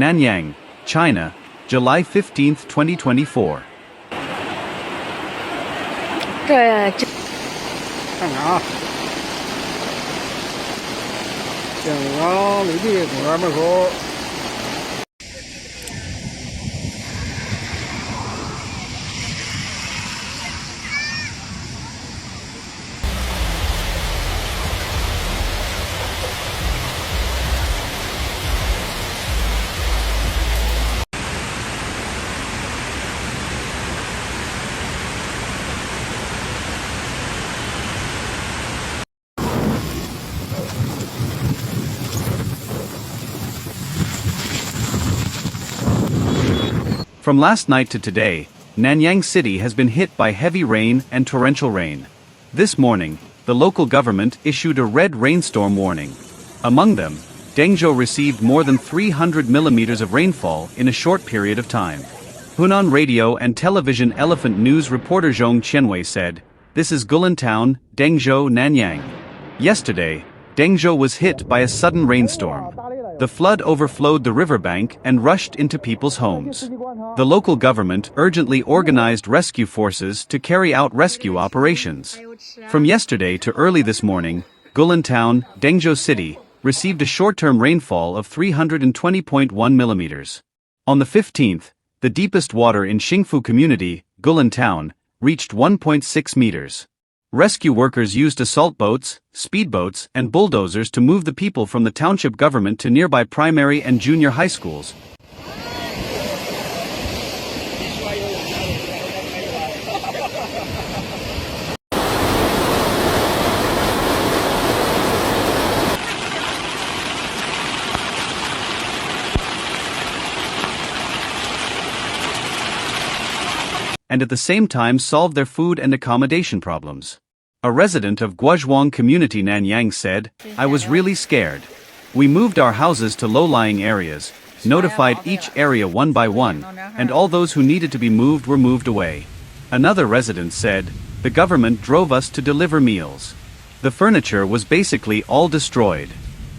Nanyang, China, July 15, 2024. 看看啊，建阳绿地公园门口。From last night to today, Nanyang City has been hit by heavy rain and torrential rain. This morning, the local government issued a red rainstorm warning. Among them, Dengzhou received more than 300 millimeters of rainfall in a short period of time. Hunan radio and television Elephant News reporter Zhong Qianwei said, "This is Goulin Town, Dengzhou, Nanyang. Yesterday, Dengzhou was hit by a sudden rainstorm. The flood overflowed the riverbank and rushed into people's homes. The local government urgently organized rescue forces to carry out rescue operations. From yesterday to early this morning, Goulin Town, Dengzhou City, received a short-term rainfall of 320.1 millimeters. On the 15th, the deepest water in Xingfu Community, Goulin Town, reached 1.6 meters. Rescue workers used assault boats, speedboats, and bulldozers to move the people from the township government to nearby primary and junior high schools. And at the same time solve their food and accommodation problems. A resident of Guozhuang Community Nanyang said, "I was really scared. We moved our houses to low-lying areas, notified each area one by one, and all those who needed to be moved were moved away." Another resident said, "The government drove us to deliver meals. The furniture was basically all destroyed.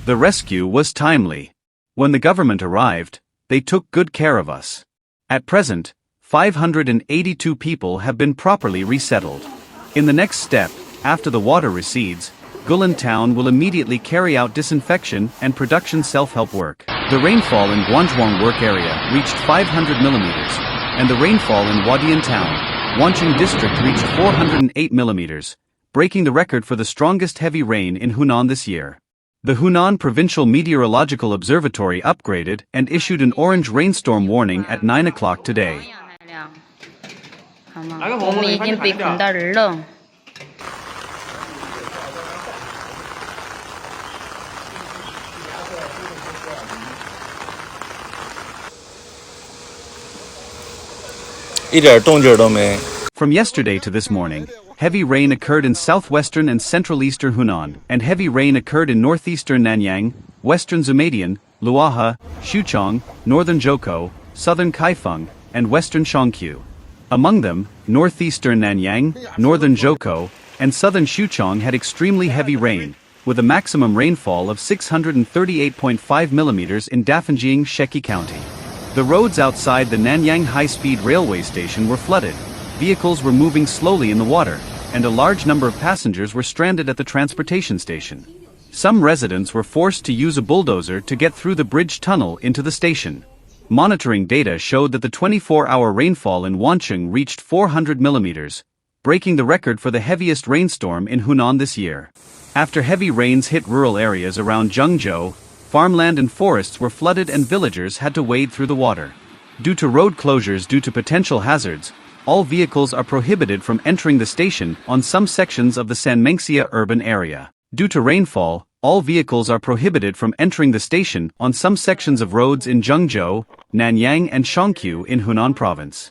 The rescue was timely. When the government arrived, they took good care of us. At present, 582 people have been properly resettled. In the next step, after the water recedes, Goulin Town will immediately carry out disinfection and production self-help work." The rainfall in Guangzhou work area reached 500 millimeters, and the rainfall in Goulin Town, Wanqing district reached 408 millimeters, breaking the record for the strongest heavy rain in Hunan this year. The Hunan Provincial Meteorological Observatory upgraded and issued an orange rainstorm warning at 9 o'clock today. 我们已经被困到这儿了。一点动静都没。 From yesterday to this morning, heavy rain occurred in southwestern and central eastern Hunan, and heavy rain occurred in northeastern Nanyang, western Zhoumadian, Luaha, Xuchang, northern Zhoukou, southern Kaifeng, and western Shangqiu. Among them, northeastern Nanyang, northern Zhoukou, and southern Xuchang had extremely heavy rain, with a maximum rainfall of 638.5 millimeters in Dafenjing, Sheki County. The roads outside the Nanyang high-speed railway station were flooded, vehicles were moving slowly in the water, and a large number of passengers were stranded at the transportation station. Some residents were forced to use a bulldozer to get through the bridge tunnel into the station. Monitoring data showed that the 24-hour rainfall in Wanqing reached 400 millimeters, breaking the record for the heaviest rainstorm in Hunan this year. After heavy rains hit rural areas around Zhengzhou, farmland and forests were flooded and villagers had to wade through the water. Due to road closures due to potential hazards, all vehicles are prohibited from entering the station on some sections of the Sanmenxia urban area. Due to rainfall, all vehicles are prohibited from entering the station on some sections of roads in Zhengzhou, Nanyang and Shangqiu in Hunan province.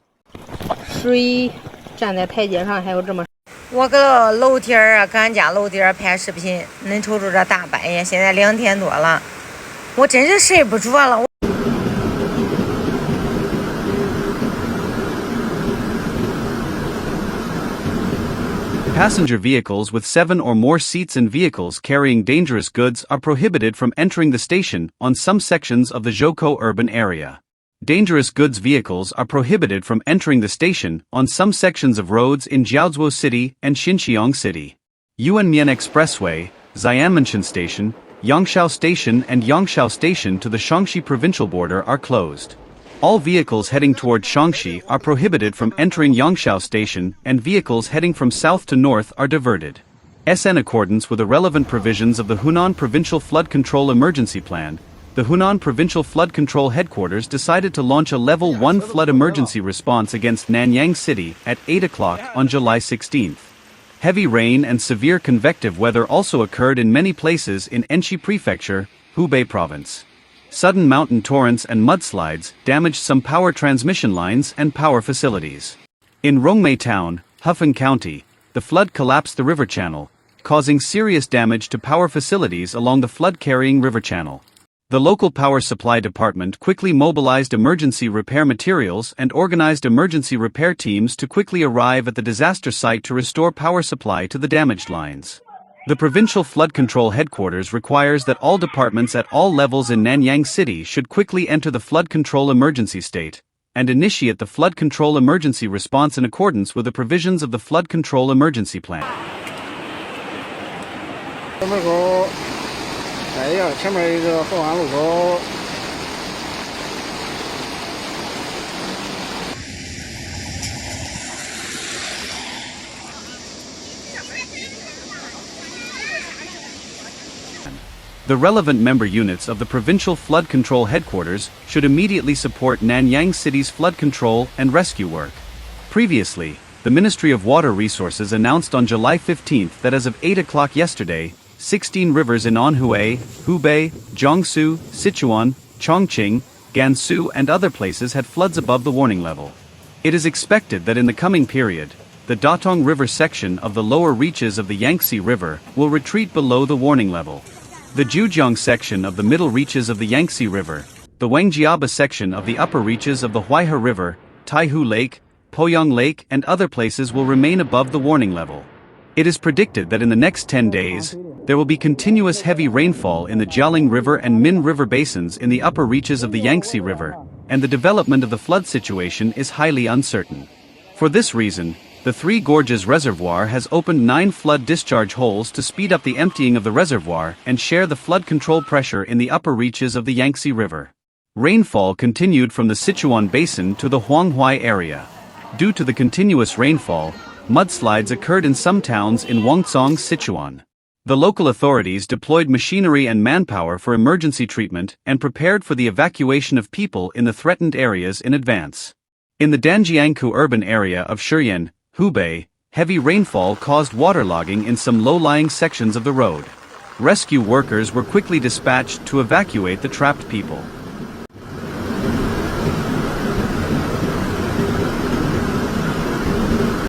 水站在台阶上还有这么。我搁楼梯儿啊，搁俺家楼梯儿拍视频，恁瞅瞅这大半夜，现在2点多了，我真是睡不着了。Passenger vehicles with 7 or more seats and vehicles carrying dangerous goods are prohibited from entering the station on some sections of the Zhoukou urban area. Dangerous goods vehicles are prohibited from entering the station on some sections of roads in Dengzhou City and Xinxiang City. Yuanmian Expressway, Xianmenchen Station, Yangshao Station and Yangshao Station to the Shaanxi provincial border are closed. All vehicles heading toward Shaanxi are prohibited from entering Yangshao Station, and vehicles heading from south to north are diverted. In accordance with the relevant provisions of the Hunan Provincial Flood Control Emergency Plan, the Hunan Provincial Flood Control Headquarters decided to launch a Level 1 flood emergency response against Nanyang City at 8 o'clock on July 16. Heavy rain and severe convective weather also occurred in many places in Enshi Prefecture, Hubei Province. Sudden mountain torrents and mudslides damaged some power transmission lines and power facilities. In Rongmei Town, Hufeng County, the flood collapsed the river channel, causing serious damage to power facilities along the flood-carrying river channel. The local power supply department quickly mobilized emergency repair materials and organized emergency repair teams to quickly arrive at the disaster site to restore power supply to the damaged lines. The Provincial Flood Control Headquarters requires that all departments at all levels in Nanyang City should quickly enter the flood control emergency state and initiate the flood control emergency response in accordance with the provisions of the Flood Control Emergency Plan. The relevant member units of the Provincial Flood Control Headquarters should immediately support Nanyang City's flood control and rescue work. Previously, the Ministry of Water Resources announced on July 15 that as of 8 o'clock yesterday, 16 rivers in Anhui, Hubei, Jiangsu, Sichuan, Chongqing, Gansu and other places had floods above the warning level. It is expected that in the coming period, the Datong River section of the lower reaches of the Yangtze River will retreat below the warning level. The Zhujiang section of the middle reaches of the Yangtze River, the Wangjiaba section of the upper reaches of the Huaihe River, Taihu Lake, Poyang Lake and other places will remain above the warning level. It is predicted that in the next 10 days, there will be continuous heavy rainfall in the Jialing River and Min River basins in the upper reaches of the Yangtze River, and the development of the flood situation is highly uncertain. For this reason, the Three Gorges Reservoir has opened 9 flood discharge holes to speed up the emptying of the reservoir and share the flood control pressure in the upper reaches of the Yangtze River. Rainfall continued from the Sichuan Basin to the Huanghuai area. Due to the continuous rainfall, mudslides occurred in some towns in Wangcong, Sichuan. The local authorities deployed machinery and manpower for emergency treatment and prepared for the evacuation of people in the threatened areas in advance. In the Danjiangkou urban area of Shiyan, Hubei, heavy rainfall caused waterlogging in some low-lying sections of the road. Rescue workers were quickly dispatched to evacuate the trapped people.